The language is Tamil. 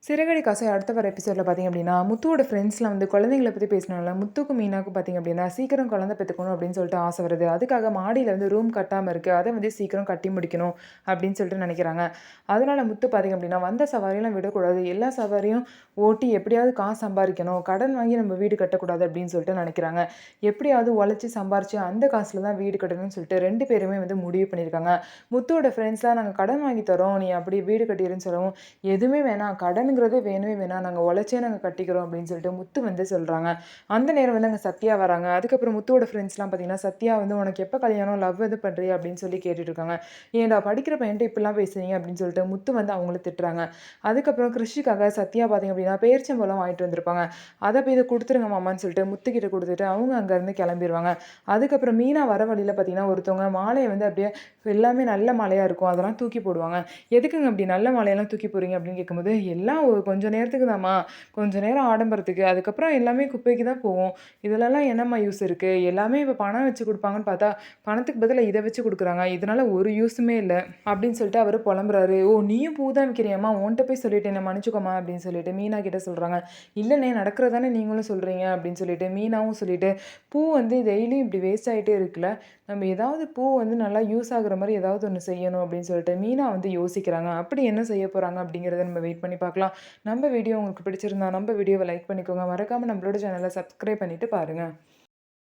சிறகடி காசை அடுத்த வர எபிசோடில் பார்த்திங்க அப்படின்னா, முத்துவோட ஃப்ரெண்ட்ஸ்லாம் வந்து குழந்தைங்கள பற்றி பேசினால முத்துக்கும் மீனாவுக்கும் பார்த்திங்க அப்படின்னா, சீக்கிரம் குழந்தை பெற்றுக்கணும் அப்படின்னு சொல்லிட்டு ஆசை வருது. அதுக்காக மாடியில் வந்து ரூம் கட்டாமல் இருக்குது, அதை வந்து சீக்கிரம் கட்டி முடிக்கணும் அப்படின்னு சொல்லிட்டு நினைக்கிறாங்க. அதனால் முத்து பார்த்திங்க அப்படின்னா, வந்த சவாரியெல்லாம் விடக்கூடாது, எல்லா சவாரியும் ஓட்டி எப்படியாவது காசு சம்பாதிக்கணும், கடன் வாங்கி நம்ம வீடு கட்டக்கூடாது அப்படின்னு சொல்லிட்டு நினைக்கிறாங்க. எப்படியாவது உழைச்சி சம்பாரித்து அந்த காசில் தான் வீடு கட்டணும்னு சொல்லிட்டு 2 பேருமே வந்து முடிவு பண்ணியிருக்காங்க. முத்துவோட ஃப்ரெண்ட்ஸ்லாம் நாங்கள் கடன் வாங்கி தரோம், நீ அப்படி வீடு கட்டிடுன்னு சொல்லவும், எதுவுமே வேணாம், கடனுங்கிறதே வேணவே வேணாம், நாங்கள் உழைச்சே நாங்கள் கட்டிக்கிறோம் அப்படின்னு சொல்லிட்டு முத்து வந்து சொல்கிறாங்க. அந்த நேரம் வந்து அங்கே சத்யா வராங்க. அதுக்கப்புறம் முத்துவோட ஃப்ரெண்ட்ஸ்லாம் பார்த்தீங்கன்னா, சத்யா வந்து உனக்கு எப்போ கல்யாணம், லவ் எது பண்ணுறியா அப்படின்னு சொல்லி கேட்டுட்டு இருக்காங்க. ஏன்டா படிக்கிற பையன்ட்டு இப்படிலாம் பேசுறீங்க அப்படின்னு சொல்லிட்டு முத்து வந்து அவங்கள திட்டுறாங்க. அதுக்கப்புறம் கிருஷிக்காக சத்யா பார்த்தீங்க அப்படின்னா பேரிச்சம்பழம் வாங்கிட்டு வந்திருப்பாங்க. அதை போய் இதை கொடுத்துருங்க மாமான்னு சொல்லிட்டு முத்துக்கிட்ட கொடுத்துட்டு அவங்க அங்கேருந்து கிளம்பிடுவாங்க. அதுக்கப்புறம் மீனா வர வழியில் பார்த்தீங்கன்னா ஒருத்தவங்க மாலையை வந்து அப்படியே எல்லாமே நல்ல மாலையாக இருக்கும், அதெல்லாம் தூக்கி போடுவாங்க. எதுக்குங்க அப்படி நல்ல மாலையெல்லாம் தூக்கி போடுறீங்க அப்படின்னு கேட்கும்போது, எல்லாம் கொஞ்சம் நேரத்துக்கு தாம்மா, கொஞ்சம் நேரம் ஆடம்பரத்துக்கு, அதுக்கப்புறம் எல்லாமே குப்பைக்கு தான் போகும், இதுலலாம் என்னம்மா யூஸ் இருக்குது, எல்லாமே இப்போ பணம் வச்சு கொடுப்பாங்கன்னு பார்த்தா பணத்துக்கு பதிலாக இதை வச்சு கொடுக்குறாங்க, இதனால ஒரு யூஸுமே இல்லை அப்படின்னு சொல்லிட்டு அவர் புலம்புறாரு. ஓ நீயும் பூ தான் விற்கிறியம்மா, உன்கிட்ட போய் சொல்லிட்டு என்ன மன்னிச்சுக்கோமா அப்படின்னு சொல்லிட்டு மீனா கிட்ட சொல்கிறாங்க. இல்லைண்ணே நடக்கிறதானே நீங்களும் சொல்கிறீங்க அப்படின்னு சொல்லிட்டு மீனாவும் சொல்லிட்டு, பூ வந்து டெய்லியும் இப்படி வேஸ்ட் ஆகிட்டே இருக்குல்ல, நம்ம ஏதாவது பூ வந்து நல்லா யூஸ் ஆகுற மாதிரி ஏதாவது ஒன்று செய்யணும் அப்படின்னு சொல்லிட்டு மீனா வந்து யோசிக்கிறாங்க. அப்படி என்ன செய்ய போகிறாங்க அப்படிங்கிறத நம்ம வெயிட் பண்ணி பார்க்கலாம். நம்ம வீடியோ உங்களுக்கு பிடிச்சிருந்தா நம்ம வீடியோவை லைக் பண்ணிக்கோங்க. மறக்காமல் நம்மளோட சேனலை சப்ஸ்கிரைப் பண்ணிவிட்டு பாருங்கள்.